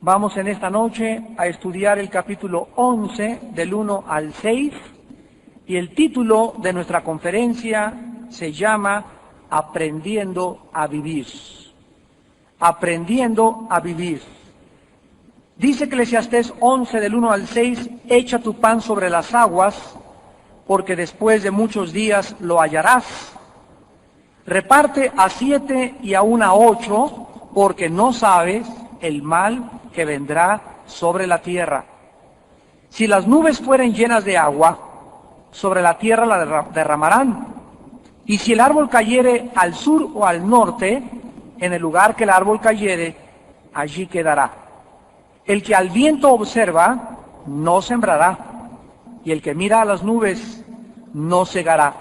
Vamos en esta noche a estudiar el capítulo 11 del 1 al 6 y el título de nuestra conferencia se llama Aprendiendo a vivir. Aprendiendo a vivir. Dice Eclesiastés 11 del 1 al 6, echa tu pan sobre las aguas, porque después de muchos días lo hallarás. Reparte a 7 y aún a 8, porque no sabes el mal que vendrá sobre la tierra. Si las nubes fueren llenas de agua, sobre la tierra la derramarán. Y si el árbol cayere al sur o al norte, en el lugar que el árbol cayere, allí quedará. El que al viento observa, no sembrará, y el que mira a las nubes, no segará.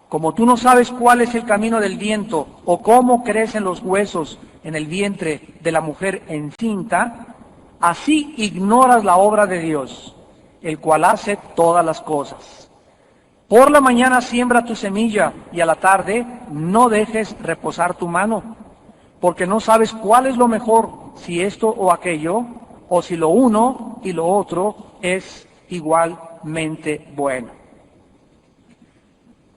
Como tú no sabes cuál es el camino del viento, o cómo crecen los huesos en el vientre de la mujer encinta, así ignoras la obra de Dios, el cual hace todas las cosas. Por la mañana siembra tu semilla, y a la tarde no dejes reposar tu mano, porque no sabes cuál es lo mejor, si esto o aquello, o si lo uno y lo otro es igualmente bueno.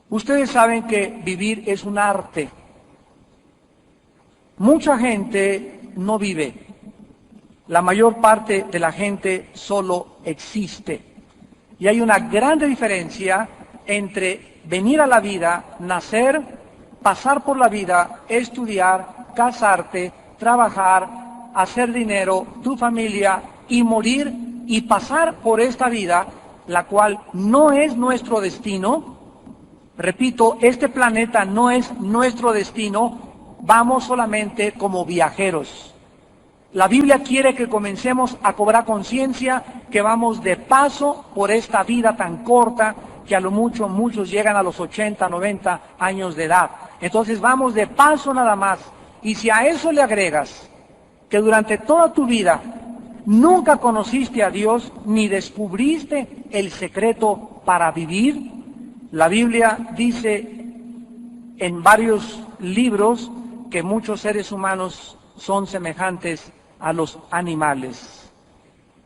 Ustedes saben que vivir es un arte. Mucha gente no vive. La mayor parte de la gente solo existe. Y hay una grande diferencia entre venir a la vida, nacer, pasar por la vida, estudiar, casarte, trabajar, hacer dinero, tu familia y morir y pasar por esta vida, la cual no es nuestro destino. Repito, este planeta no es nuestro destino, vamos solamente como viajeros. La Biblia quiere que comencemos a cobrar conciencia que vamos de paso por esta vida tan corta que a lo mucho muchos llegan a los 80, 90 años de edad. Entonces vamos de paso nada más. Y si a eso le agregas que durante toda tu vida nunca conociste a Dios ni descubriste el secreto para vivir, la Biblia dice en varios libros que muchos seres humanos son semejantes a los animales.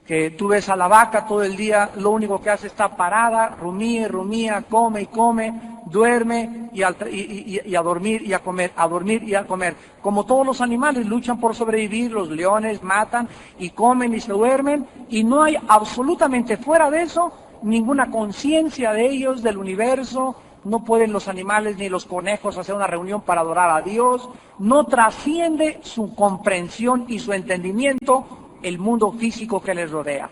Que tú ves a la vaca todo el día, lo único que hace está parada, rumía, come y come, duerme y a dormir y a comer, a dormir y a comer. Como todos los animales luchan por sobrevivir, los leones matan y comen y se duermen y no hay absolutamente fuera de eso ninguna conciencia de ellos, del universo. No pueden los animales ni los conejos hacer una reunión para adorar a Dios. No trasciende su comprensión y su entendimiento el mundo físico que les rodea.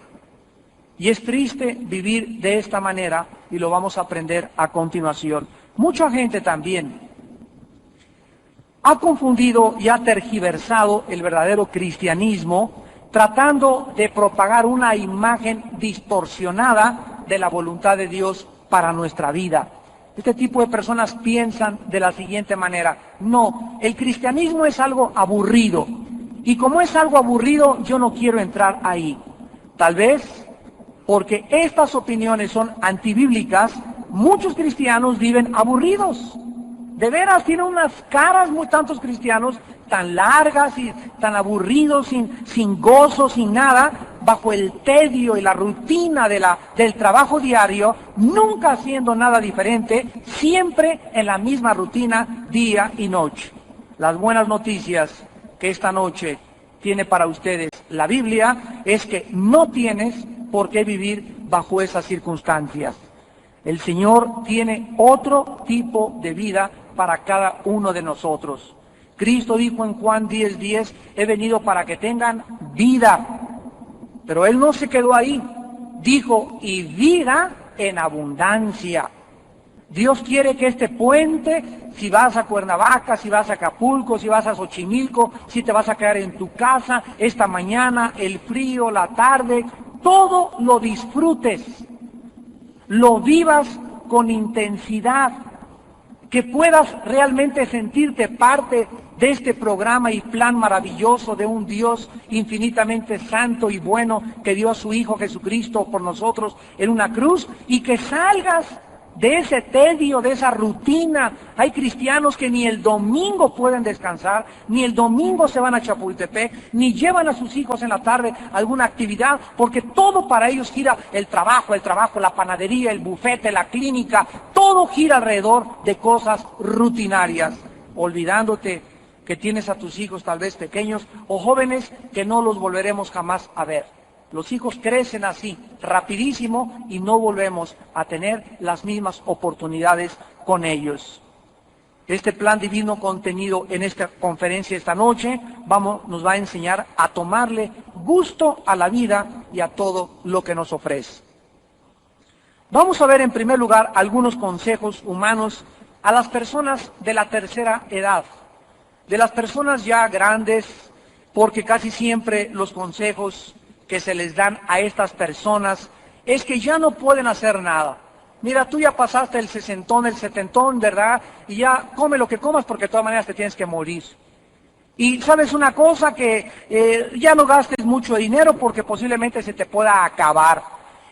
Y es triste vivir de esta manera y lo vamos a aprender a continuación. Mucha gente también ha confundido y ha tergiversado el verdadero cristianismo tratando de propagar una imagen distorsionada de la voluntad de Dios para nuestra vida. Este tipo de personas piensan de la siguiente manera: no, el cristianismo es algo aburrido, y como es algo aburrido, yo no quiero entrar ahí. Tal vez porque estas opiniones son antibíblicas, muchos cristianos viven aburridos. De veras, tienen unas caras tantos cristianos tan largas y tan aburridos, sin gozo, sin nada, bajo el tedio y la rutina del trabajo diario, nunca haciendo nada diferente, siempre en la misma rutina, día y noche. Las buenas noticias que esta noche tiene para ustedes la Biblia es que no tienes por qué vivir bajo esas circunstancias. El Señor tiene otro tipo de vida para cada uno de nosotros. Cristo dijo en Juan 10:10, he venido para que tengan vida. Pero Él no se quedó ahí. Dijo, y vida en abundancia. Dios quiere que este puente, si vas a Cuernavaca, si vas a Acapulco, si vas a Xochimilco, si te vas a quedar en tu casa, esta mañana, el frío, la tarde, todo lo disfrutes, lo vivas con intensidad, que puedas realmente sentirte parte de este programa y plan maravilloso de un Dios infinitamente santo y bueno que dio a su Hijo Jesucristo por nosotros en una cruz, y que salgas de ese tedio, de esa rutina. Hay cristianos que ni el domingo pueden descansar, ni el domingo se van a Chapultepec, ni llevan a sus hijos en la tarde a alguna actividad, porque todo para ellos gira el trabajo, la panadería, el bufete, la clínica, todo gira alrededor de cosas rutinarias, olvidándote que tienes a tus hijos tal vez pequeños o jóvenes que no los volveremos jamás a ver. Los hijos crecen así, rapidísimo, y no volvemos a tener las mismas oportunidades con ellos. Este plan divino contenido en esta conferencia esta noche nos va a enseñar a tomarle gusto a la vida y a todo lo que nos ofrece. Vamos a ver en primer lugar algunos consejos humanos a las personas de la tercera edad, de las personas ya grandes, porque casi siempre los consejos que se les dan a estas personas es que ya no pueden hacer nada. Mira, tú ya pasaste el 60, el 70, ¿verdad? Y ya come lo que comas porque de todas maneras te tienes que morir. Y sabes una cosa, que ya no gastes mucho dinero porque posiblemente se te pueda acabar.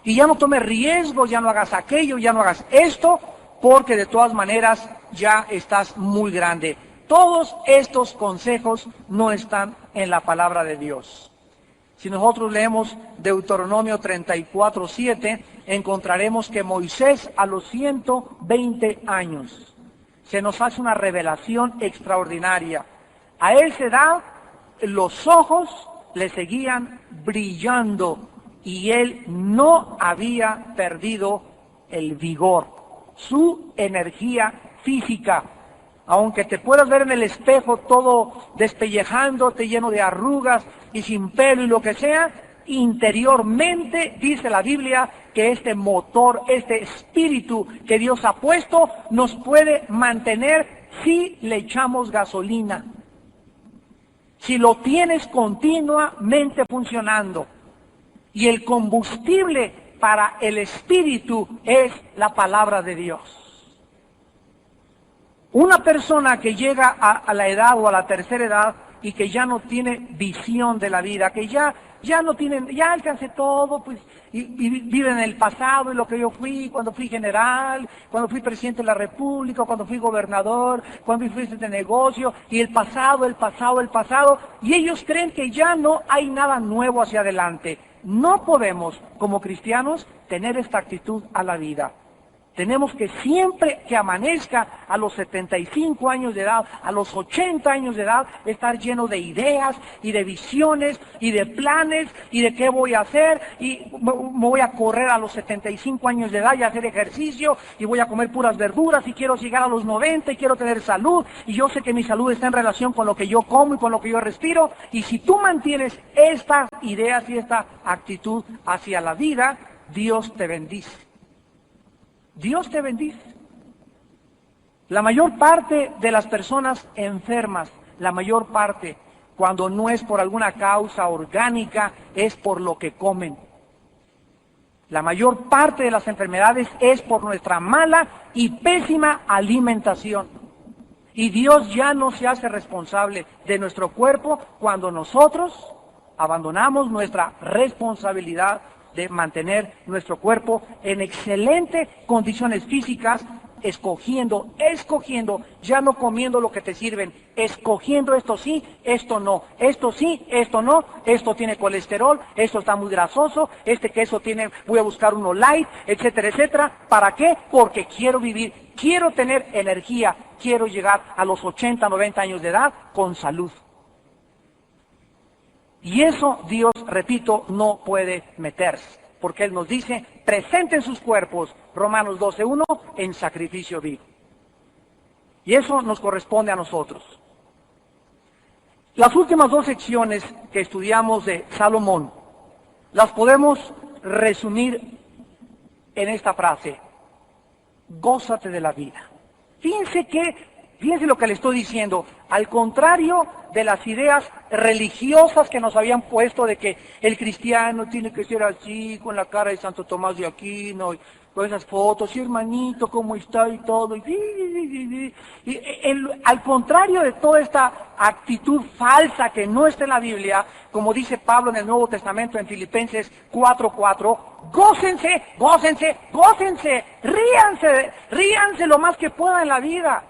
Y ya no tomes riesgos, ya no hagas aquello, ya no hagas esto, porque de todas maneras ya estás muy grande. Todos estos consejos no están en la palabra de Dios. Si nosotros leemos Deuteronomio 34:7, encontraremos que Moisés a los 120 años se nos hace una revelación extraordinaria. A él se da, los ojos le seguían brillando y él no había perdido el vigor, su energía física. Aunque te puedas ver en el espejo todo despellejándote, lleno de arrugas y sin pelo y lo que sea, interiormente dice la Biblia que este motor, este espíritu que Dios ha puesto, nos puede mantener si le echamos gasolina. Si lo tienes continuamente funcionando. Y el combustible para el espíritu es la palabra de Dios. Una persona que llega a la edad o a la tercera edad y que ya no tiene visión de la vida, que ya no tienen, ya alcancé todo, pues, y vive en el pasado, y lo que yo fui, cuando fui general, cuando fui presidente de la República, cuando fui gobernador, cuando fui de negocio, y el pasado, y ellos creen que ya no hay nada nuevo hacia adelante. No podemos, como cristianos, tener esta actitud a la vida. Tenemos que siempre que amanezca a los 75 años de edad, a los 80 años de edad, estar lleno de ideas y de visiones y de planes y de qué voy a hacer, y me voy a correr a los 75 años de edad y hacer ejercicio y voy a comer puras verduras y quiero llegar a los 90 y quiero tener salud y yo sé que mi salud está en relación con lo que yo como y con lo que yo respiro. Y si tú mantienes estas ideas y esta actitud hacia la vida, Dios te bendice. Dios te bendice. La mayor parte de las personas enfermas, la mayor parte, cuando no es por alguna causa orgánica, es por lo que comen. La mayor parte de las enfermedades es por nuestra mala y pésima alimentación. Y Dios ya no se hace responsable de nuestro cuerpo cuando nosotros abandonamos nuestra responsabilidad de mantener nuestro cuerpo en excelentes condiciones físicas, escogiendo, ya no comiendo lo que te sirven, escogiendo esto sí, esto no, esto sí, esto no, esto tiene colesterol, esto está muy grasoso, este queso tiene, voy a buscar uno light, etcétera, etcétera. ¿Para qué? Porque quiero vivir, quiero tener energía, quiero llegar a los 80, 90 años de edad con salud. Y eso Dios, repito, no puede meterse, porque Él nos dice, presenten sus cuerpos, Romanos 12:1, en sacrificio vivo. Y eso nos corresponde a nosotros. Las últimas dos secciones que estudiamos de Salomón, las podemos resumir en esta frase: gózate de la vida. Fíjense Fíjense lo que le estoy diciendo. Al contrario de las ideas religiosas que nos habían puesto de que el cristiano tiene que ser así, con la cara de Santo Tomás de Aquino, y con esas fotos, y hermanito, cómo está y todo. Al contrario de toda esta actitud falsa que no está en la Biblia, como dice Pablo en el Nuevo Testamento en Filipenses 4:4, gócense, gócense, gócense, ríanse lo más que puedan en la vida.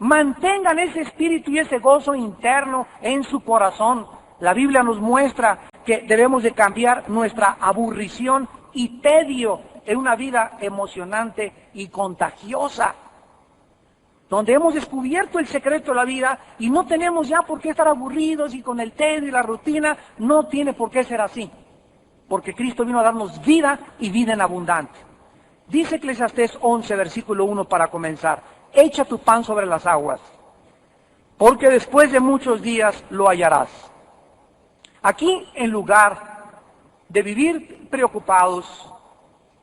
Mantengan ese espíritu y ese gozo interno en su corazón. La Biblia nos muestra que debemos de cambiar nuestra aburrición y tedio en una vida emocionante y contagiosa, donde hemos descubierto el secreto de la vida y no tenemos ya por qué estar aburridos y con el tedio y la rutina. No tiene por qué ser así, porque Cristo vino a darnos vida y vida en abundante. Dice Eclesiastés 11, versículo 1 para comenzar: echa tu pan sobre las aguas, porque después de muchos días lo hallarás. Aquí, en lugar de vivir preocupados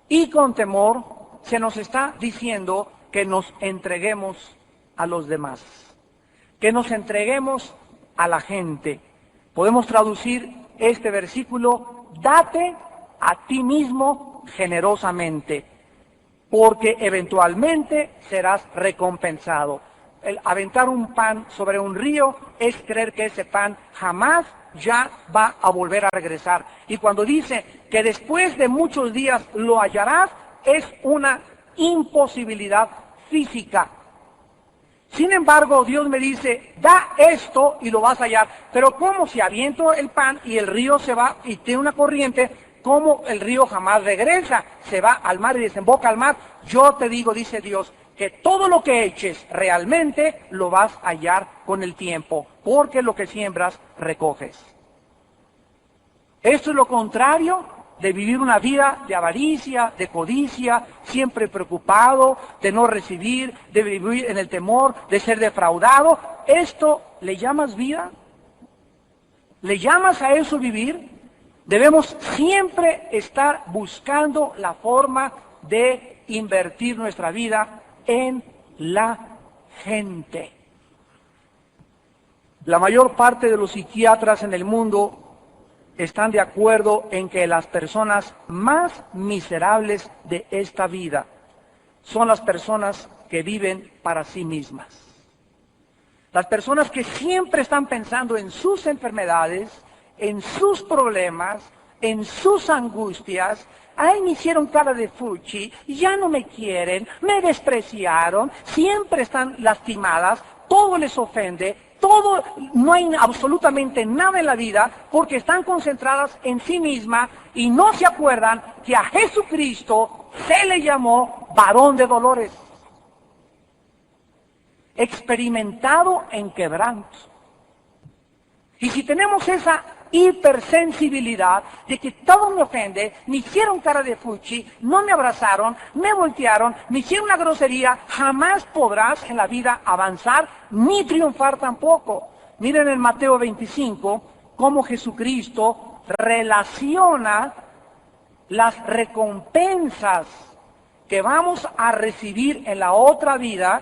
y con temor, se nos está diciendo que nos entreguemos a los demás, que nos entreguemos a la gente. Podemos traducir este versículo: date a ti mismo generosamente, porque eventualmente serás recompensado. El aventar un pan sobre un río es creer que ese pan jamás ya va a volver a regresar. Y cuando dice que después de muchos días lo hallarás, es una imposibilidad física. Sin embargo, Dios me dice: da esto y lo vas a hallar. Pero ¿cómo? Si aviento el pan y el río se va y tiene una corriente, ¿cómo el río jamás regresa? Se va al mar y desemboca al mar. Yo te digo, dice Dios, que todo lo que eches realmente lo vas a hallar con el tiempo, porque lo que siembras, recoges. Esto es lo contrario de vivir una vida de avaricia, de codicia, siempre preocupado, de no recibir, de vivir en el temor, de ser defraudado. ¿Esto le llamas vida? ¿Le llamas a eso vivir? Debemos siempre estar buscando la forma de invertir nuestra vida en la gente. La mayor parte de los psiquiatras en el mundo están de acuerdo en que las personas más miserables de esta vida son las personas que viven para sí mismas. Las personas que siempre están pensando en sus enfermedades, en sus problemas, en sus angustias. Ay, me hicieron cara de fuchi, ya no me quieren, me despreciaron, siempre están lastimadas, todo les ofende, no hay absolutamente nada en la vida, porque están concentradas en sí mismas y no se acuerdan que a Jesucristo se le llamó varón de dolores, experimentado en quebranto. Y si tenemos esa hipersensibilidad de que todo me ofende, me hicieron cara de fuchi, no me abrazaron, me voltearon, me hicieron una grosería, jamás podrás en la vida avanzar ni triunfar tampoco. Miren en Mateo 25 cómo Jesucristo relaciona las recompensas que vamos a recibir en la otra vida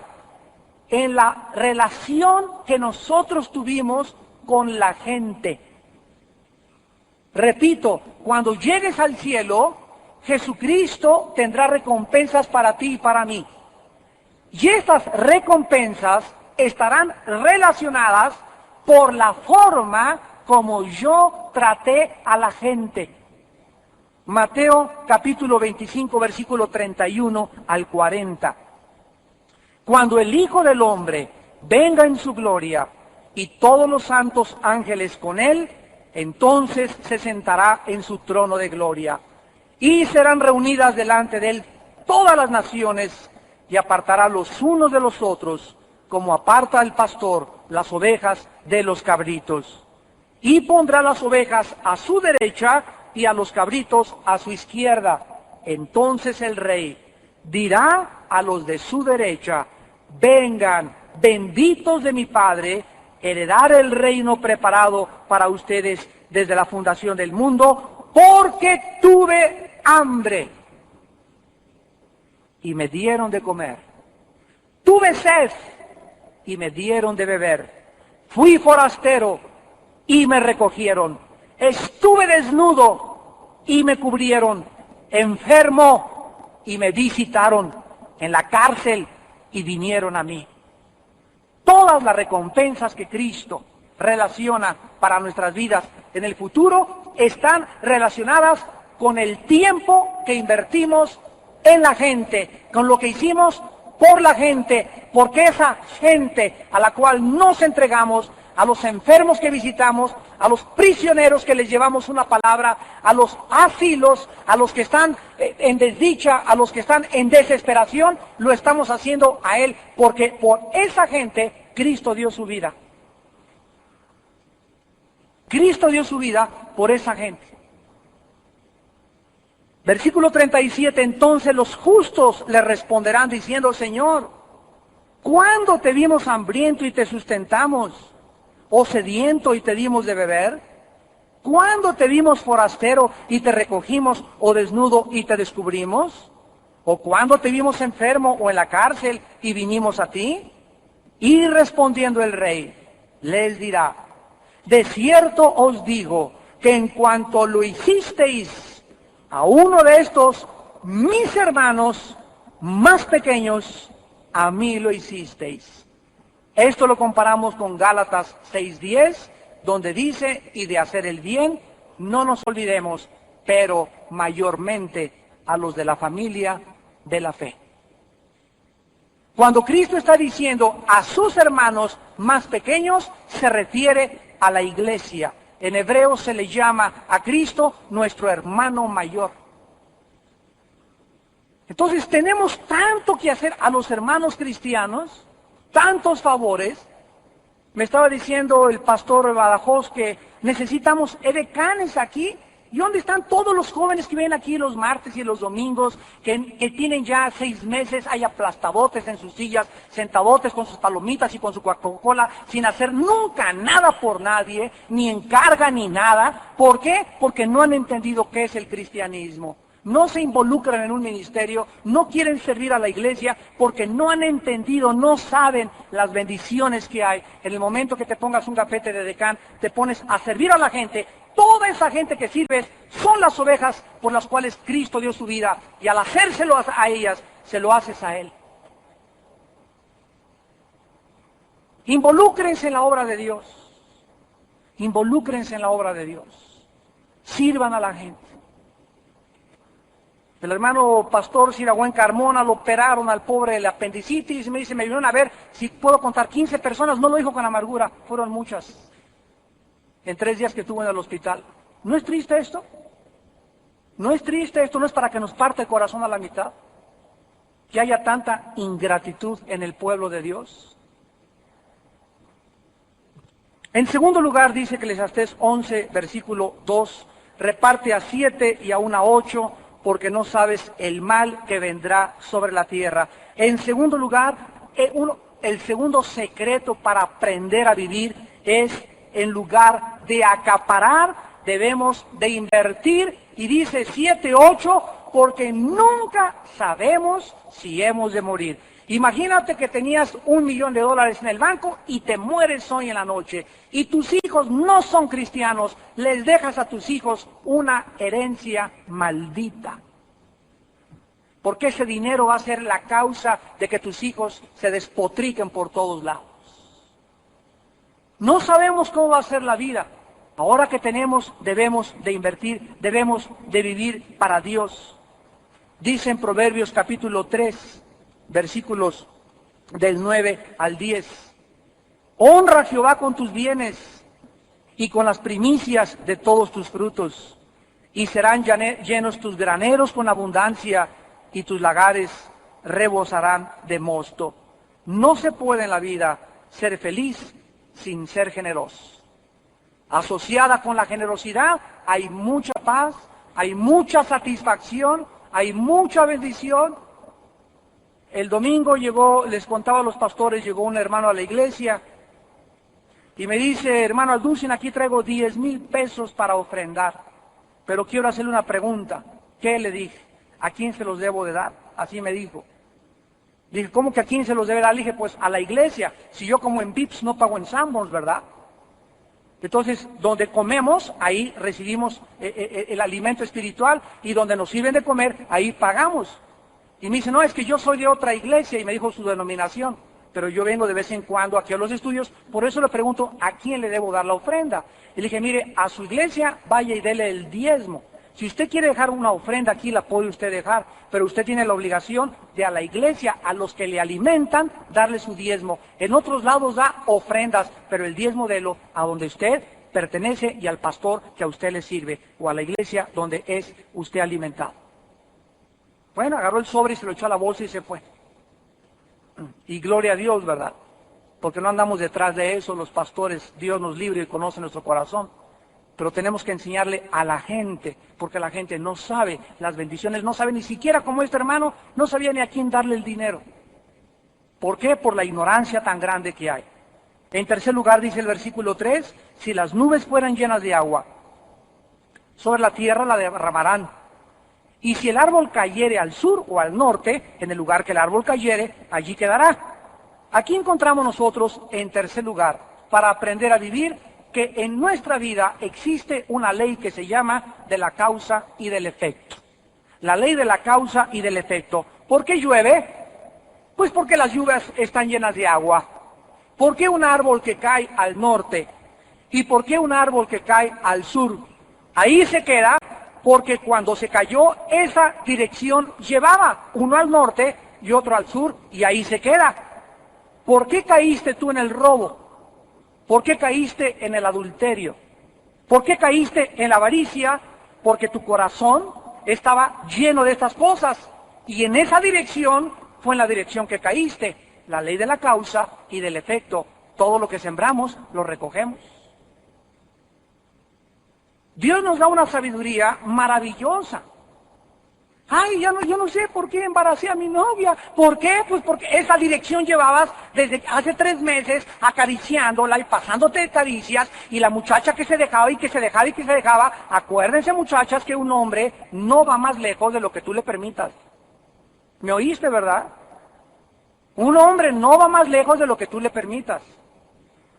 en la relación que nosotros tuvimos con la gente. Repito, cuando llegues al cielo, Jesucristo tendrá recompensas para ti y para mí. Y estas recompensas estarán relacionadas por la forma como yo traté a la gente. Mateo capítulo 25, versículo 31 al 40. Cuando el Hijo del Hombre venga en su gloria y todos los santos ángeles con él, entonces se sentará en su trono de gloria, y serán reunidas delante de él todas las naciones, y apartará los unos de los otros, como aparta el pastor las ovejas de los cabritos. Y pondrá las ovejas a su derecha y a los cabritos a su izquierda. Entonces el rey dirá a los de su derecha: vengan, benditos de mi Padre, heredar el reino preparado para ustedes desde la fundación del mundo, porque tuve hambre y me dieron de comer, tuve sed y me dieron de beber. Fui forastero y me recogieron. Estuve desnudo y me cubrieron. Enfermo y me visitaron. En la cárcel y vinieron a mí. Todas las recompensas que Cristo relaciona para nuestras vidas en el futuro están relacionadas con el tiempo que invertimos en la gente, con lo que hicimos por la gente, porque esa gente a la cual nos entregamos, a los enfermos que visitamos, a los prisioneros que les llevamos una palabra, a los asilos, a los que están en desdicha, a los que están en desesperación, lo estamos haciendo a Él, porque por esa gente Cristo dio su vida. Cristo dio su vida por esa gente. Versículo 37, entonces los justos le responderán diciendo, Señor, ¿cuándo te vimos hambriento y te sustentamos? ¿O sediento y te dimos de beber? ¿Cuándo te vimos forastero y te recogimos, o desnudo y te descubrimos? ¿O cuándo te vimos enfermo o en la cárcel y vinimos a ti? Y respondiendo el rey, les dirá, de cierto os digo que en cuanto lo hicisteis a uno de estos, mis hermanos más pequeños, a mí lo hicisteis. Esto lo comparamos con Gálatas 6:10, donde dice, y de hacer el bien, no nos olvidemos, pero mayormente a los de la familia de la fe. Cuando Cristo está diciendo a sus hermanos más pequeños, se refiere a la iglesia. En hebreo se le llama a Cristo nuestro hermano mayor. Entonces tenemos tanto que hacer a los hermanos cristianos, tantos favores. Me estaba diciendo el pastor Badajoz que necesitamos edecanes aquí. ¿Y dónde están todos los jóvenes que vienen aquí los martes y los domingos, que tienen ya 6 meses, hay aplastabotes en sus sillas, sentadotes con sus palomitas y con su Coca-Cola, sin hacer nunca nada por nadie, ni encarga ni nada? ¿Por qué? Porque no han entendido qué es el cristianismo. No se involucran en un ministerio, no quieren servir a la iglesia, porque no han entendido, no saben las bendiciones que hay. En el momento que te pongas un gafete de decán, te pones a servir a la gente. Toda esa gente que sirves son las ovejas por las cuales Cristo dio su vida, y al hacérselo a ellas, se lo haces a Él. Involúcrense en la obra de Dios. Involúcrense en la obra de Dios. Sirvan a la gente. El hermano pastor Siragüen Carmona lo operaron al pobre de la apendicitis, y me dice, me vinieron a ver si puedo contar 15 personas, no lo dijo con amargura, fueron muchas. En 3 días que estuvo en el hospital. ¿No es triste esto? ¿No es triste esto? ¿No es para que nos parte el corazón a la mitad? Que haya tanta ingratitud en el pueblo de Dios. En segundo lugar, dice Eclesiastés 11, versículo 2, reparte a 7 y aún a 8, porque no sabes el mal que vendrá sobre la tierra. En segundo lugar, el segundo secreto para aprender a vivir es, en lugar de acaparar, debemos de invertir, y dice 7:8, porque nunca sabemos si hemos de morir. Imagínate que tenías $1 millón en el banco y te mueres hoy en la noche, y tus hijos no son cristianos, les dejas a tus hijos una herencia maldita. Porque ese dinero va a ser la causa de que tus hijos se despotriquen por todos lados. No sabemos cómo va a ser la vida. Ahora que tenemos, debemos de invertir, debemos de vivir para Dios. Dice en Proverbios capítulo 3, versículos del 9 al 10. Honra a Jehová con tus bienes y con las primicias de todos tus frutos, y serán llenos tus graneros con abundancia, y tus lagares rebosarán de mosto. No se puede en la vida ser feliz sin ser generoso. Asociada con la generosidad hay mucha paz, hay mucha satisfacción, hay mucha bendición. El domingo llegó, les contaba a los pastores, llegó un hermano a la iglesia y me dice, hermano Alducin, aquí traigo 10,000 pesos para ofrendar, pero quiero hacerle una pregunta. ¿Qué le dije? ¿A quién se los debo de dar? Así me dijo. Dije, ¿cómo que a quién se los debe dar? Le dije, pues a la iglesia. Si yo como en Vips no pago en Sanborns, ¿verdad? Entonces, donde comemos, ahí recibimos el alimento espiritual, y donde nos sirven de comer, ahí pagamos. Y me dice, no, es que yo soy de otra iglesia, y me dijo su denominación, pero yo vengo de vez en cuando aquí a los estudios, por eso le pregunto, ¿a quién le debo dar la ofrenda? Y le dije, mire, a su iglesia vaya y dele el diezmo. Si usted quiere dejar una ofrenda aquí, la puede usted dejar, pero usted tiene la obligación de a la iglesia, a los que le alimentan, darle su diezmo. En otros lados da ofrendas, pero el diezmo délo a donde usted pertenece y al pastor que a usted le sirve, o a la iglesia donde es usted alimentado. Bueno, agarró el sobre y se lo echó a la bolsa y se fue. Y gloria a Dios, ¿verdad? Porque no andamos detrás de eso, los pastores, Dios nos libre y conoce nuestro corazón. Pero tenemos que enseñarle a la gente, porque la gente no sabe las bendiciones, no sabe ni siquiera, como este hermano, no sabía ni a quién darle el dinero. ¿Por qué? Por la ignorancia tan grande que hay. En tercer lugar, dice el versículo 3, si las nubes fueran llenas de agua, sobre la tierra la derramarán. Y si el árbol cayere al sur o al norte, en el lugar que el árbol cayere, allí quedará. Aquí encontramos nosotros, en tercer lugar, para aprender a vivir, que en nuestra vida existe una ley que se llama de la causa y del efecto. La ley de la causa y del efecto. ¿Por qué llueve? Pues porque las lluvias están llenas de agua. ¿Por qué un árbol que cae al norte? ¿Y por qué un árbol que cae al sur? Ahí se queda porque cuando se cayó, esa dirección llevaba uno al norte y otro al sur, y ahí se queda. ¿Por qué caíste tú en el robo? ¿Por qué caíste en el adulterio? ¿Por qué caíste en la avaricia? Porque tu corazón estaba lleno de estas cosas. Y en esa dirección fue en la dirección que caíste. La ley de la causa y del efecto. Todo lo que sembramos, lo recogemos. Dios nos da una sabiduría maravillosa. Ay, yo no sé por qué embaracé a mi novia. ¿Por qué? Pues porque esa dirección llevabas desde hace 3 meses acariciándola y pasándote caricias, y la muchacha que se dejaba y que se dejaba y que se dejaba. Acuérdense, muchachas, que un hombre no va más lejos de lo que tú le permitas. ¿Me oíste, verdad? Un hombre no va más lejos de lo que tú le permitas.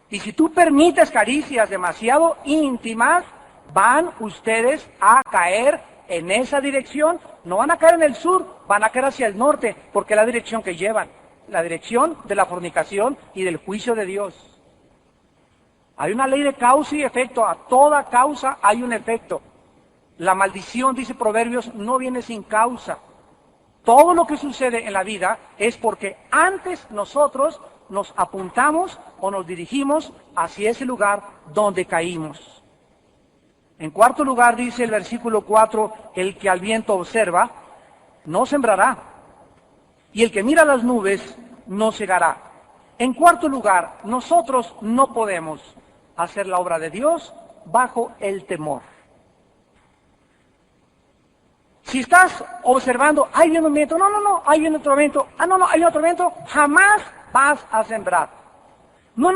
Y si tú permites caricias demasiado íntimas, van ustedes a caer en esa dirección. No van a caer en el sur, van a caer hacia el norte, porque es la dirección que llevan, la dirección de la fornicación y del juicio de Dios. Hay una ley de causa y efecto, a toda causa hay un efecto. La maldición, dice Proverbios, no viene sin causa. Todo lo que sucede en la vida es porque antes nosotros nos apuntamos o nos dirigimos hacia ese lugar donde caímos. En cuarto lugar, dice el versículo 4, el que al viento observa, no sembrará, y el que mira las nubes, no cegará. En cuarto lugar, nosotros no podemos hacer la obra de Dios bajo el temor. Si estás observando, ahí viene un viento, no, ahí viene otro viento, no, hay otro viento, jamás vas a sembrar. No,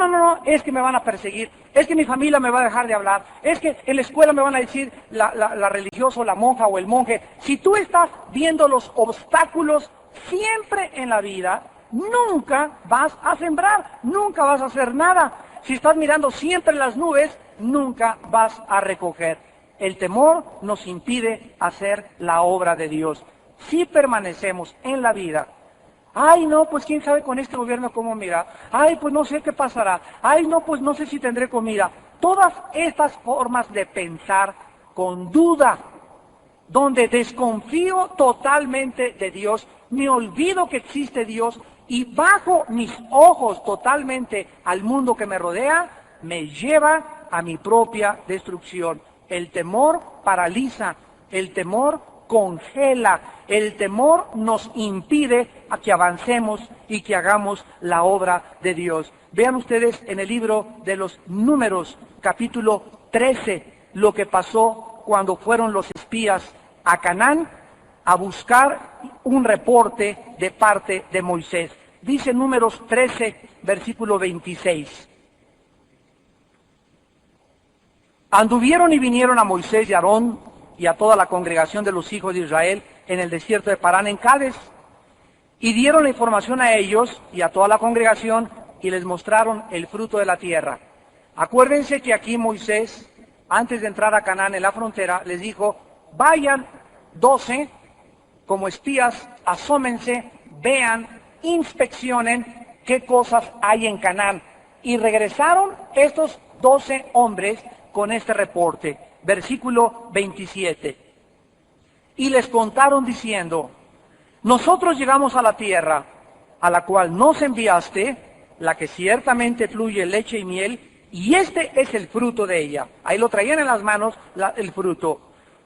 es que me van a perseguir, es que mi familia me va a dejar de hablar, es que en la escuela me van a decir la religiosa o la monja o el monje. Si tú estás viendo los obstáculos siempre en la vida, nunca vas a sembrar, nunca vas a hacer nada. Si estás mirando siempre las nubes, nunca vas a recoger. El temor nos impide hacer la obra de Dios. Si permanecemos en la vida, ay, no, pues quién sabe con este gobierno cómo mira. Ay, pues no sé qué pasará. Ay, no, pues no sé si tendré comida. Todas estas formas de pensar con duda, donde desconfío totalmente de Dios, me olvido que existe Dios y bajo mis ojos totalmente al mundo que me rodea, me lleva a mi propia destrucción. El temor paraliza, el temor congela, el temor nos impide a que avancemos y que hagamos la obra de Dios. Vean ustedes en el libro de los Números, capítulo 13, lo que pasó cuando fueron los espías a Canaán a buscar un reporte de parte de Moisés. Dice Números 13, versículo 26. Anduvieron y vinieron a Moisés y Aarón y a toda la congregación de los hijos de Israel en el desierto de Parán en Cádiz. Y dieron la información a ellos y a toda la congregación y les mostraron el fruto de la tierra. Acuérdense que aquí Moisés, antes de entrar a Canaán en la frontera, les dijo, vayan 12 como espías, asómense, vean, inspeccionen qué cosas hay en Canaán. Y regresaron estos 12 hombres con este reporte. Versículo 27. Y les contaron diciendo, nosotros llegamos a la tierra a la cual nos enviaste, la que ciertamente fluye leche y miel, y este es el fruto de ella. Ahí lo traían en las manos el fruto.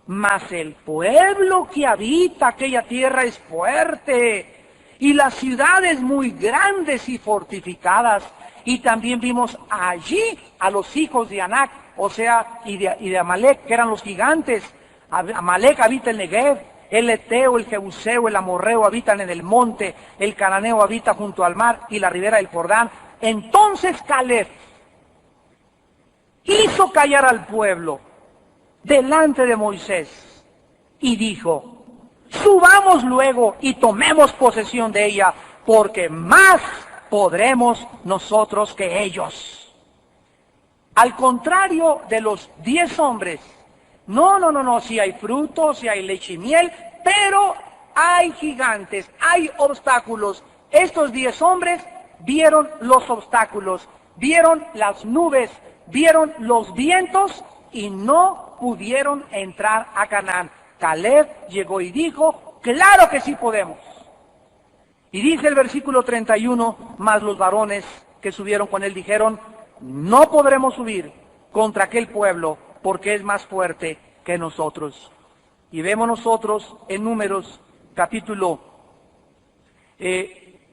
Mas el pueblo que habita aquella tierra es fuerte, y las ciudades muy grandes y fortificadas. Y también vimos allí a los hijos de Anac, o sea, y de Amalek, que eran los gigantes. Amalek habita en Negev. El Eteo, el Jebuseo, el Amorreo habitan en el monte, el Cananeo habita junto al mar y la ribera del Jordán. Entonces Caleb hizo callar al pueblo delante de Moisés y dijo, subamos luego y tomemos posesión de ella, porque más podremos nosotros que ellos. Al contrario de los 10 hombres, no, si hay frutos, si hay leche y miel, pero hay gigantes, hay obstáculos. Estos 10 hombres vieron los obstáculos, vieron las nubes, vieron los vientos y no pudieron entrar a Canaán. Caleb llegó y dijo, claro que sí podemos. Y dice el versículo 31, mas los varones que subieron con él dijeron, no podremos subir contra aquel pueblo, porque es más fuerte que nosotros. Y vemos nosotros en Números capítulo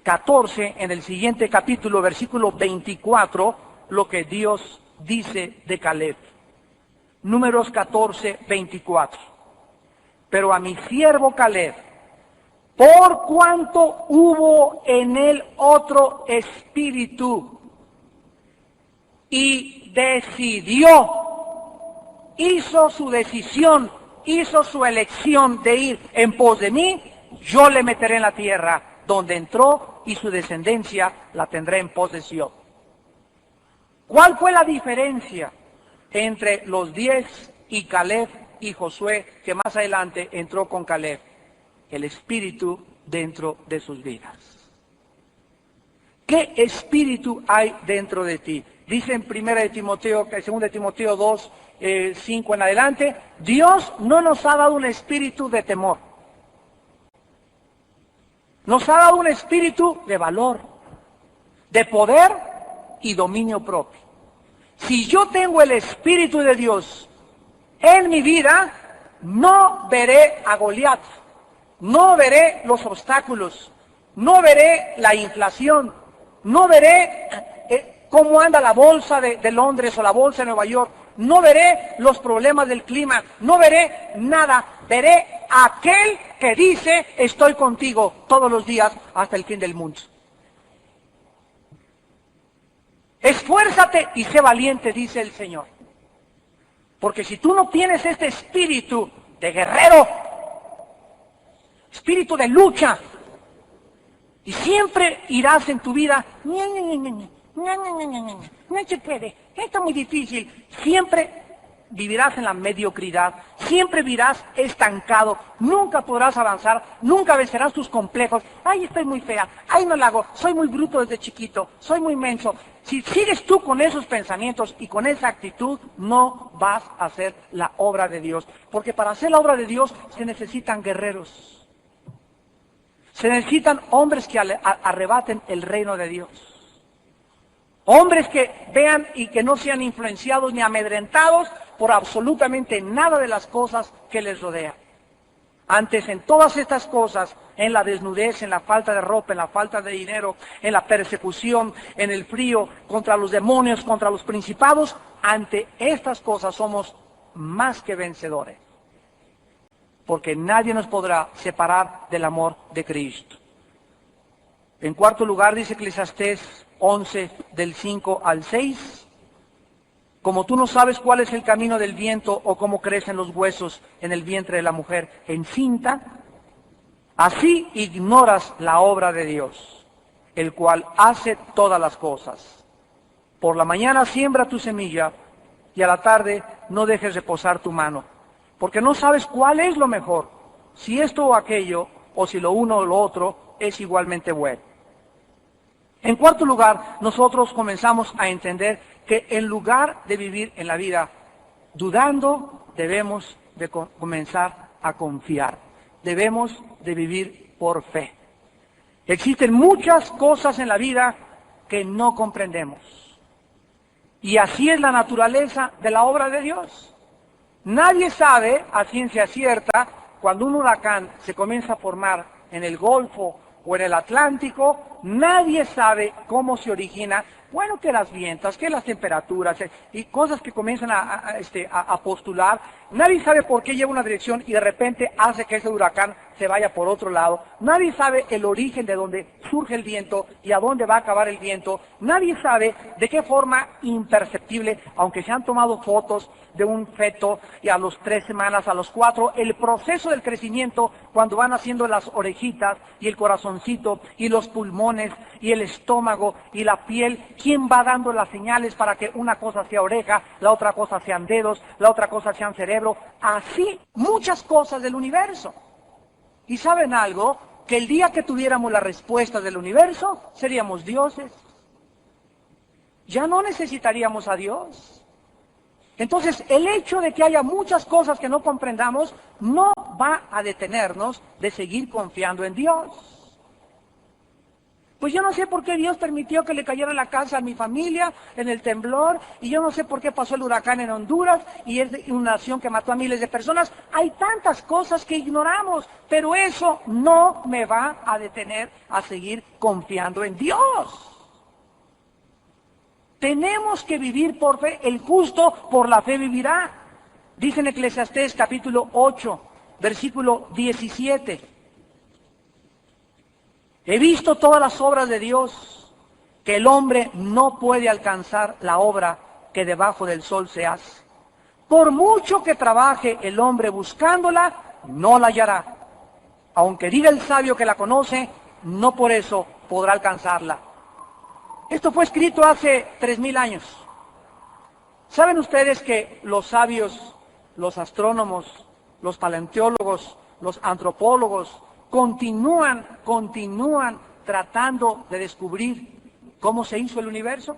14, en el siguiente capítulo, versículo 24, lo que Dios dice de Caleb. Números 14, 24. Pero a mi siervo Caleb, por cuanto hubo en él otro espíritu, y decidió, hizo su decisión, hizo su elección de ir en pos de mí, yo le meteré en la tierra donde entró y su descendencia la tendré en posesión. ¿Cuál fue la diferencia entre los 10 y Caleb y Josué, que más adelante entró con Caleb? El espíritu dentro de sus vidas. ¿Qué espíritu hay dentro de ti? Dice en 2 Timoteo 2, 5 en adelante, Dios no nos ha dado un espíritu de temor. Nos ha dado un espíritu de valor, de poder y dominio propio. Si yo tengo el espíritu de Dios en mi vida, no veré a Goliat, no veré los obstáculos, no veré la inflación, no veré cómo anda la bolsa de Londres o la bolsa de Nueva York, no veré los problemas del clima, no veré nada, veré a aquel que dice, estoy contigo todos los días hasta el fin del mundo. Esfuérzate y sé valiente, dice el Señor. Porque si tú no tienes este espíritu de guerrero, espíritu de lucha, y siempre irás en tu vida, no se puede, esto es muy difícil, siempre vivirás en la mediocridad, siempre vivirás estancado, nunca podrás avanzar, nunca vencerás tus complejos. Ay, estoy muy fea, ay, no la hago, soy muy bruto desde chiquito, soy muy menso. Si sigues tú con esos pensamientos y con esa actitud, no vas a hacer la obra de Dios. Porque para hacer la obra de Dios se necesitan guerreros. Se necesitan hombres que arrebaten el reino de Dios. Hombres que vean y que no sean influenciados ni amedrentados por absolutamente nada de las cosas que les rodean. Antes, en todas estas cosas, en la desnudez, en la falta de ropa, en la falta de dinero, en la persecución, en el frío, contra los demonios, contra los principados, ante estas cosas somos más que vencedores. Porque nadie nos podrá separar del amor de Cristo. En cuarto lugar, dice Eclesiastés 11, del 5 al 6, como tú no sabes cuál es el camino del viento o cómo crecen los huesos en el vientre de la mujer encinta, Así ignoras la obra de Dios, el cual hace todas las cosas. Por la mañana siembra tu semilla y a la tarde no dejes reposar tu mano, porque no sabes cuál es lo mejor, si esto o aquello, o si lo uno o lo otro es igualmente bueno. En cuarto lugar, nosotros comenzamos a entender que en lugar de vivir en la vida dudando, debemos de comenzar a confiar. Debemos de vivir por fe. Existen muchas cosas en la vida que no comprendemos. Y así es la naturaleza de la obra de Dios. Nadie sabe a ciencia cierta cuando un huracán se comienza a formar en el Golfo o en el Atlántico, nadie sabe cómo se origina, bueno, que las vientas, que las temperaturas y cosas que comienzan a postular. Nadie sabe por qué lleva una dirección y de repente hace que ese huracán se vaya por otro lado. Nadie sabe el origen de dónde surge el viento y a dónde va a acabar el viento. Nadie sabe de qué forma imperceptible, aunque se han tomado fotos de un feto y a los 3 semanas, a los 4, el proceso del crecimiento cuando van haciendo las orejitas y el corazoncito y los pulmones y el estómago y la piel, quién va dando las señales para que una cosa sea oreja, la otra cosa sean dedos, la otra cosa sean cerebro. Así muchas cosas del universo. ¿Y saben algo? Que el día que tuviéramos la respuesta del universo, seríamos dioses. Ya no necesitaríamos a Dios. Entonces, el hecho de que haya muchas cosas que no comprendamos, no va a detenernos de seguir confiando en Dios. Pues yo no sé por qué Dios permitió que le cayera la casa a mi familia en el temblor, y yo no sé por qué pasó el huracán en Honduras, y es una nación que mató a miles de personas. Hay tantas cosas que ignoramos, pero eso no me va a detener a seguir confiando en Dios. Tenemos que vivir por fe, el justo por la fe vivirá. Dice en Eclesiastés capítulo 8, versículo 17. He visto todas las obras de Dios, que el hombre no puede alcanzar la obra que debajo del sol se hace. Por mucho que trabaje el hombre buscándola, no la hallará. Aunque diga el sabio que la conoce, no por eso podrá alcanzarla. Esto fue escrito hace 3000 años. ¿Saben ustedes que los sabios, los astrónomos, los paleontólogos, los antropólogos, continúan tratando de descubrir cómo se hizo el universo?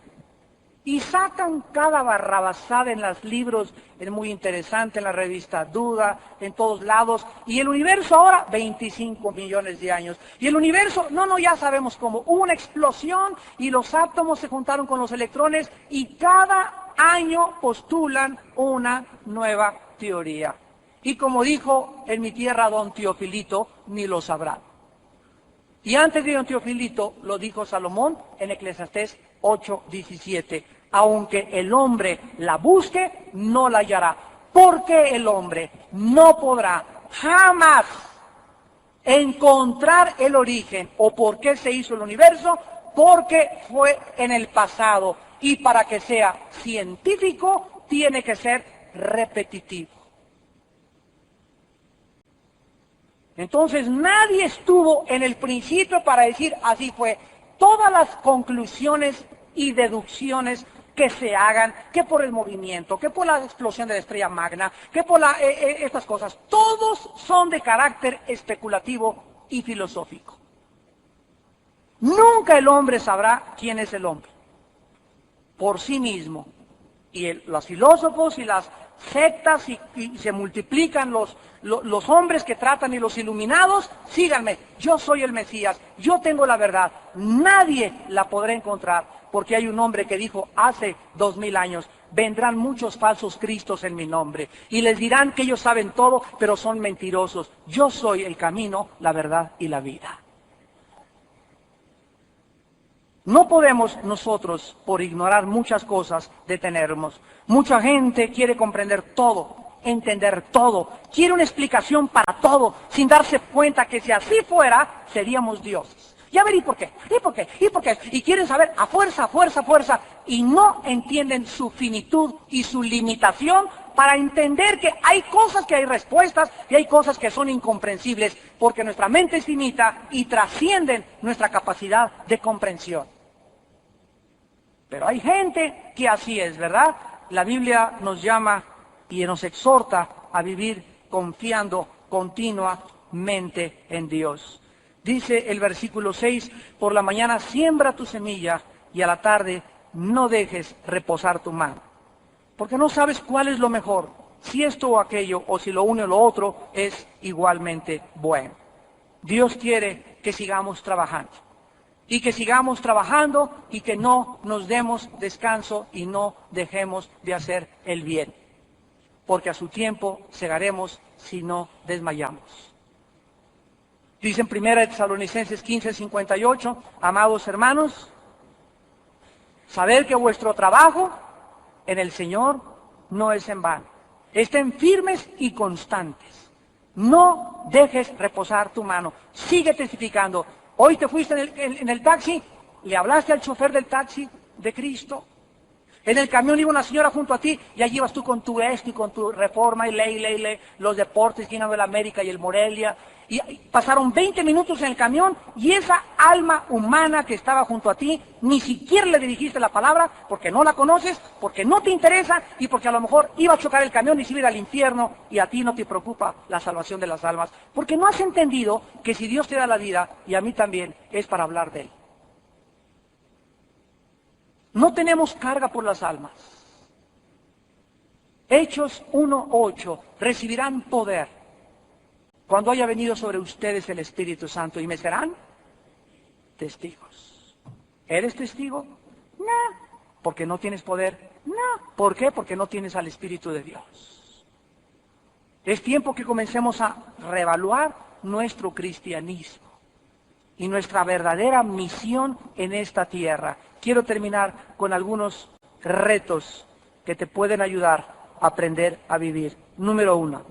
Y sacan cada barrabasada en los libros, es muy interesante, en la revista Duda, en todos lados. Y el universo ahora, 25 millones de años. Y el universo, ya sabemos cómo. Hubo una explosión y los átomos se juntaron con los electrones y cada año postulan una nueva teoría. Y como dijo en mi tierra don Teofilito, ni lo sabrán. Y antes de don Teofilito lo dijo Salomón en Eclesiastés 8:17. Aunque el hombre la busque, no la hallará. Porque el hombre no podrá jamás encontrar el origen o por qué se hizo el universo, porque fue en el pasado. Y para que sea científico, tiene que ser repetitivo. Entonces nadie estuvo en el principio para decir así fue. Todas las conclusiones y deducciones que se hagan, que por el movimiento, que por la explosión de la estrella magna, que por estas cosas, todos son de carácter especulativo y filosófico. Nunca el hombre sabrá quién es el hombre por sí mismo. Y los filósofos y las sectas y se multiplican los hombres que tratan y los iluminados. Síganme, yo soy el Mesías, yo tengo la verdad, nadie la podrá encontrar, porque hay un hombre que dijo hace 2000 años, vendrán muchos falsos cristos en mi nombre, y les dirán que ellos saben todo, pero son mentirosos. Yo soy el camino, la verdad y la vida. No podemos nosotros, por ignorar muchas cosas, detenernos. Mucha gente quiere comprender todo, entender todo, quiere una explicación para todo, sin darse cuenta que si así fuera, seríamos dioses. Ya ver, ¿y por qué? ¿Y por qué? ¿Y por qué? Y quieren saber a fuerza, y no entienden su finitud y su limitación, para entender que hay cosas que hay respuestas y hay cosas que son incomprensibles, porque nuestra mente es finita y trascienden nuestra capacidad de comprensión. Pero hay gente que así es, ¿verdad? La Biblia nos llama y nos exhorta a vivir confiando continuamente en Dios. Dice el versículo 6, por la mañana siembra tu semilla y a la tarde no dejes reposar tu mano. Porque no sabes cuál es lo mejor, si esto o aquello, o si lo uno o lo otro es igualmente bueno. Dios quiere que sigamos trabajando. Y que sigamos trabajando y que no nos demos descanso y no dejemos de hacer el bien. Porque a su tiempo segaremos si no desmayamos. Dice en 1 Tesalonicenses 15:58, amados hermanos, saber que vuestro trabajo en el Señor no es en vano. Estén firmes y constantes. No dejes reposar tu mano. Sigue testificando. Hoy te fuiste en el taxi, le hablaste al chofer del taxi de Cristo. En el camión iba una señora junto a ti y allí ibas tú con tu y con tu Reforma y ley, los deportes, llenando el América y el Morelia. Y pasaron 20 minutos en el camión y esa alma humana que estaba junto a ti, ni siquiera le dirigiste la palabra porque no la conoces, porque no te interesa y porque a lo mejor iba a chocar el camión y se iba a ir al infierno y a ti no te preocupa la salvación de las almas. Porque no has entendido que si Dios te da la vida, y a mí también, es para hablar de Él. No tenemos carga por las almas. Hechos 1:8, recibirán poder cuando haya venido sobre ustedes el Espíritu Santo y me serán testigos. ¿Eres testigo? No. ¿Porque no tienes poder? No. ¿Por qué? Porque no tienes al Espíritu de Dios. Es tiempo que comencemos a reevaluar nuestro cristianismo y nuestra verdadera misión en esta tierra. Quiero terminar con algunos retos que te pueden ayudar a aprender a vivir. Número 1.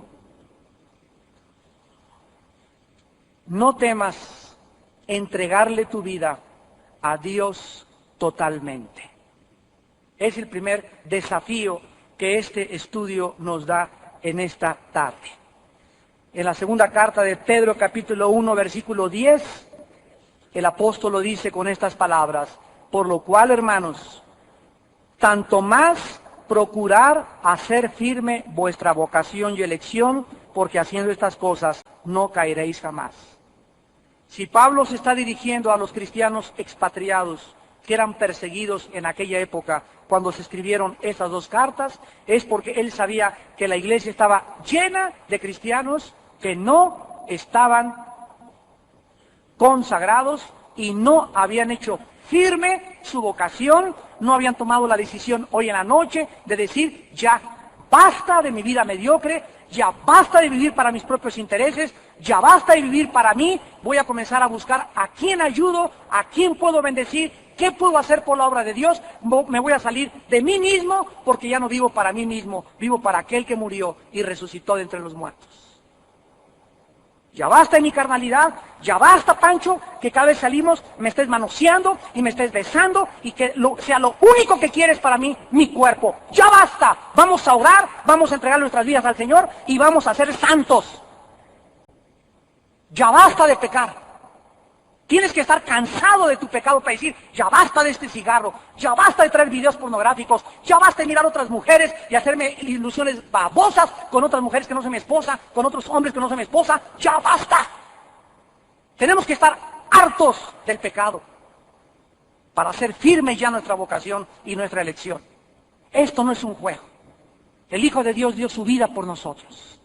No temas entregarle tu vida a Dios totalmente. Es el primer desafío que este estudio nos da en esta tarde. En la segunda carta de Pedro, capítulo 1, versículo 10, el apóstol lo dice con estas palabras: por lo cual, hermanos, tanto más procurar hacer firme vuestra vocación y elección, porque haciendo estas cosas no caeréis jamás. Si Pablo se está dirigiendo a los cristianos expatriados que eran perseguidos en aquella época cuando se escribieron estas dos cartas, es porque él sabía que la iglesia estaba llena de cristianos que no estaban consagrados y no habían hecho firme su vocación, no habían tomado la decisión hoy en la noche de decir: ya basta de mi vida mediocre, ya basta de vivir para mis propios intereses, ya basta de vivir para mí, voy a comenzar a buscar a quién ayudo, a quién puedo bendecir, qué puedo hacer por la obra de Dios, me voy a salir de mí mismo porque ya no vivo para mí mismo, vivo para aquel que murió y resucitó de entre los muertos. Ya basta de mi carnalidad, ya basta, Pancho, que cada vez salimos me estés manoseando y me estés besando y que sea lo único que quieres para mí, mi cuerpo. Ya basta, vamos a orar, vamos a entregar nuestras vidas al Señor y vamos a ser santos. Ya basta de pecar. Tienes que estar cansado de tu pecado para decir: ya basta de este cigarro, ya basta de traer videos pornográficos, ya basta de mirar a otras mujeres y hacerme ilusiones babosas con otras mujeres que no son mi esposa, con otros hombres que no son mi esposa, ya basta. Tenemos que estar hartos del pecado para hacer firme ya nuestra vocación y nuestra elección. Esto no es un juego. El Hijo de Dios dio su vida por nosotros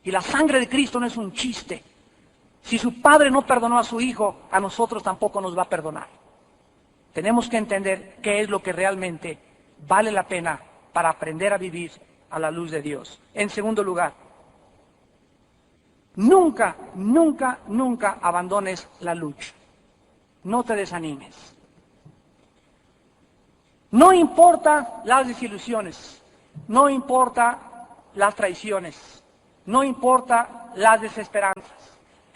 y la sangre de Cristo no es un chiste. Si su Padre no perdonó a su Hijo, a nosotros tampoco nos va a perdonar. Tenemos que entender qué es lo que realmente vale la pena para aprender a vivir a la luz de Dios. En segundo lugar, nunca, nunca, nunca abandones la lucha. No te desanimes. No importa las desilusiones, no importa las traiciones, no importa las desesperanzas.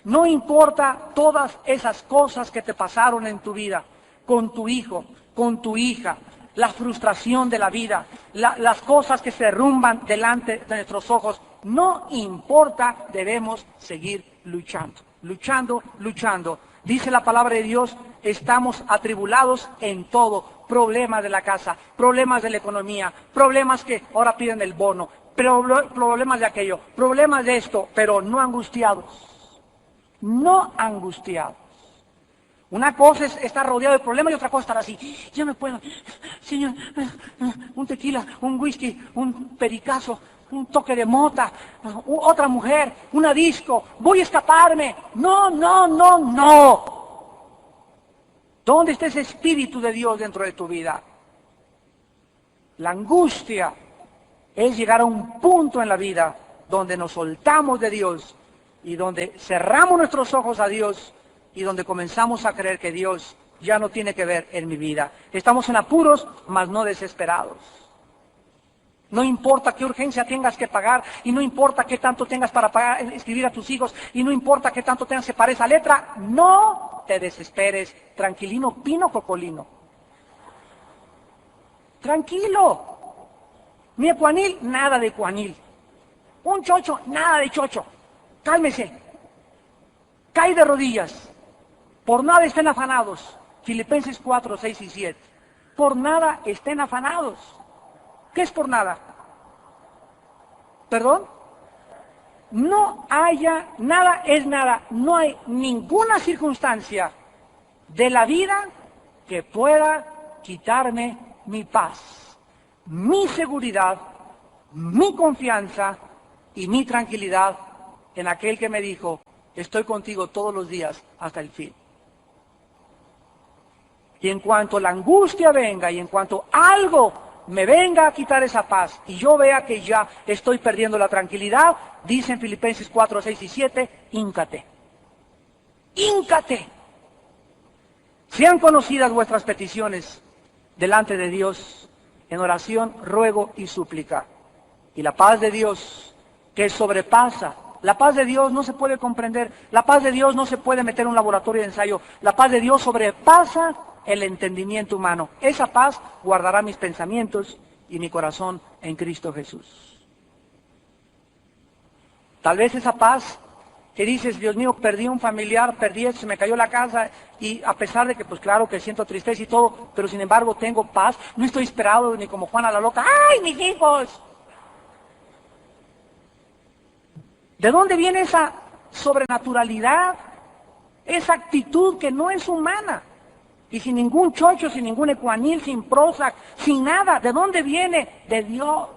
No importa todas esas cosas que te pasaron en tu vida, con tu hijo, con tu hija, la frustración de la vida, las cosas que se derrumban delante de nuestros ojos. No importa, debemos seguir luchando, luchando, luchando. Dice la palabra de Dios, estamos atribulados en todo. Problemas de la casa, problemas de la economía, problemas que ahora piden el bono, problemas de aquello, problemas de esto, pero no angustiados. No angustiados. Una cosa es estar rodeado de problemas y otra cosa estar así. Yo no puedo, Señor, un tequila, un whisky, un pericazo, un toque de mota, otra mujer, una disco, voy a escaparme. No, no, no, no. ¿Dónde está ese Espíritu de Dios dentro de tu vida? La angustia es llegar a un punto en la vida donde nos soltamos de Dios y donde cerramos nuestros ojos a Dios y donde comenzamos a creer que Dios ya no tiene que ver en mi vida. Estamos en apuros, mas no desesperados. No importa qué urgencia tengas que pagar, y no importa qué tanto tengas para pagar, escribir a tus hijos, y no importa qué tanto tengas que pagar esa letra, no te desesperes, tranquilino, pino, cocolino. Tranquilo. Ni ecuanil, nada de ecuanil. Un chocho, nada de chocho. Cálmese. Cae de rodillas. Por nada estén afanados. Filipenses 4, 6 y 7. Por nada estén afanados. ¿Qué es por nada? ¿Perdón? No haya, nada es nada. No hay ninguna circunstancia de la vida que pueda quitarme mi paz, mi seguridad, mi confianza y mi tranquilidad en aquel que me dijo, estoy contigo todos los días hasta el fin. Y en cuanto la angustia venga y en cuanto algo me venga a quitar esa paz y yo vea que ya estoy perdiendo la tranquilidad, dice en Filipenses 4, 6 y 7, híncate. Híncate. Sean conocidas vuestras peticiones delante de Dios en oración, ruego y súplica. Y la paz de Dios, que sobrepasa, la paz de Dios no se puede comprender, la paz de Dios no se puede meter en un laboratorio de ensayo, la paz de Dios sobrepasa el entendimiento humano. Esa paz guardará mis pensamientos y mi corazón en Cristo Jesús. Tal vez esa paz que dices, Dios mío, perdí un familiar, perdí esto, se me cayó la casa, y a pesar de que, pues claro que siento tristeza y todo, pero sin embargo tengo paz, no estoy esperado ni como Juana la loca, ¡ay, mis hijos! ¿De dónde viene esa sobrenaturalidad? Esa actitud que no es humana. Y sin ningún chocho, sin ningún ecuanil, sin Prozac, sin nada. ¿De dónde viene? De Dios.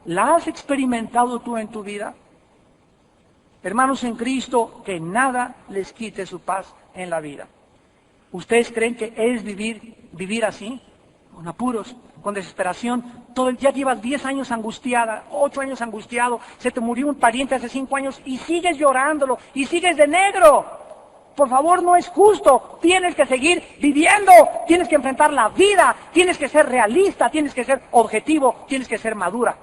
¿La has experimentado tú en tu vida? Hermanos en Cristo, que nada les quite su paz en la vida. ¿Ustedes creen que es vivir así? Con apuros, con desesperación. Ya llevas 10 años angustiada, 8 años angustiado, se te murió un pariente hace 5 años y sigues llorándolo y sigues de negro. Por favor, no es justo. Tienes que seguir viviendo, tienes que enfrentar la vida, tienes que ser realista, tienes que ser objetivo, tienes que ser madura.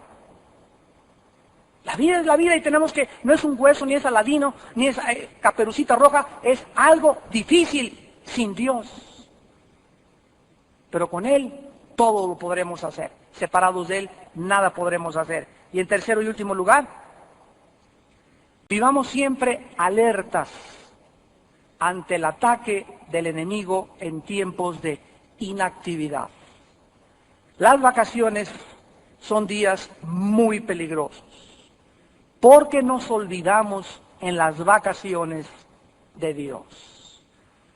La vida es la vida y tenemos que, no es un hueso, ni es Aladino, ni es Caperucita Roja, es algo difícil sin Dios. Pero con Él todo lo podremos hacer. Separados de Él, nada podremos hacer. Y en tercero y último lugar, vivamos siempre alertas ante el ataque del enemigo en tiempos de inactividad. Las vacaciones son días muy peligrosos, porque nos olvidamos en las vacaciones de Dios.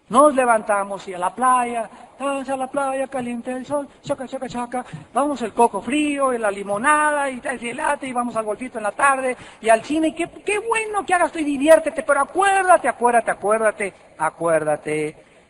Nos levantamos y a la playa, vamos a la playa, caliente el sol, chaca, chaca, chaca, vamos el coco frío y la limonada y el gelate y vamos al golfito en la tarde y al cine. Y qué bueno que hagas tú y diviértete, pero acuérdate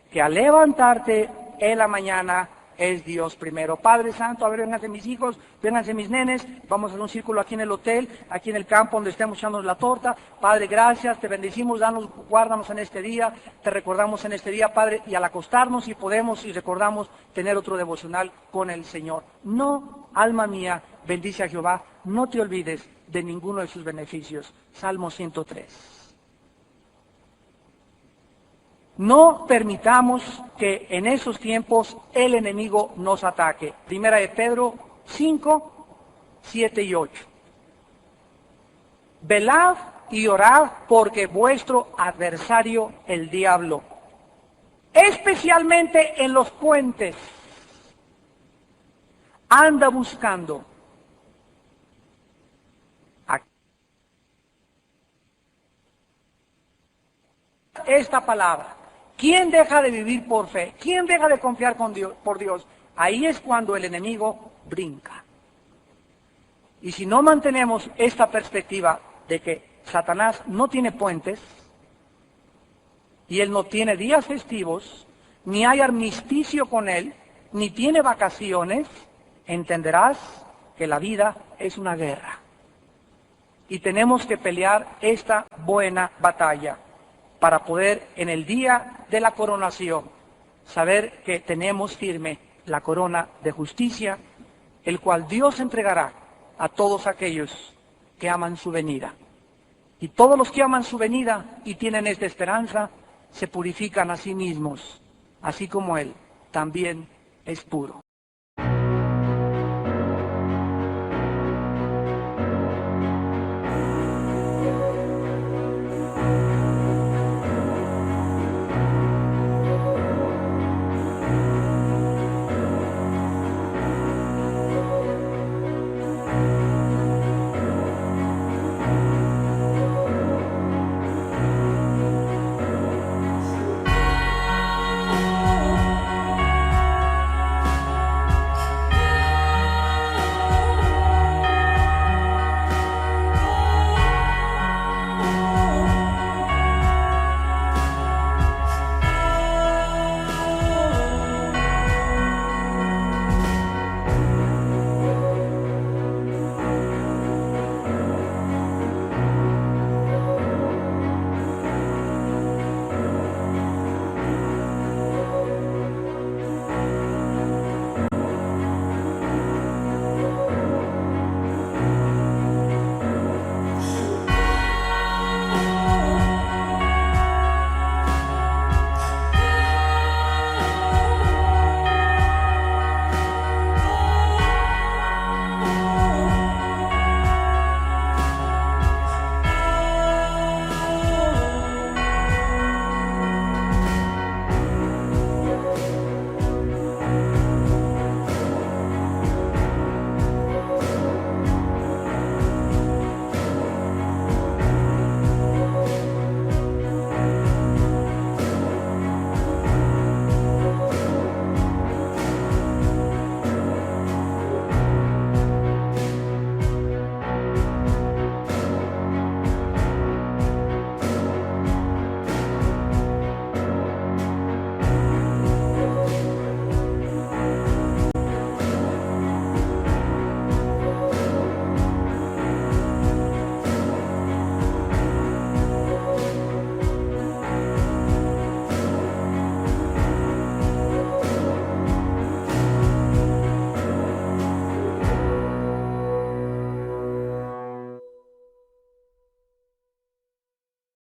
que al levantarte en la mañana es Dios primero. Padre Santo, a ver, vénganse mis hijos, vénganse mis nenes, vamos a hacer un círculo aquí en el hotel, aquí en el campo donde estemos echándonos la torta. Padre, gracias, te bendecimos, guárdanos en este día, te recordamos en este día, Padre, y al acostarnos y podemos y recordamos tener otro devocional con el Señor. No, alma mía, bendice a Jehová, no te olvides de ninguno de sus beneficios. Salmo 103. No permitamos que en esos tiempos el enemigo nos ataque. Primera de Pedro 5, 7 y 8. Velad y orad porque vuestro adversario, el diablo, especialmente en los puentes, anda buscando esta palabra. ¿Quién deja de vivir por fe? ¿Quién deja de confiar por Dios? Ahí es cuando el enemigo brinca. Y si no mantenemos esta perspectiva de que Satanás no tiene puentes, y él no tiene días festivos, ni hay armisticio con él, ni tiene vacaciones, entenderás que la vida es una guerra. Y tenemos que pelear esta buena batalla para poder en el día de la coronación saber que tenemos firme la corona de justicia, el cual Dios entregará a todos aquellos que aman su venida. Y todos los que aman su venida y tienen esta esperanza, se purifican a sí mismos, así como Él también es puro.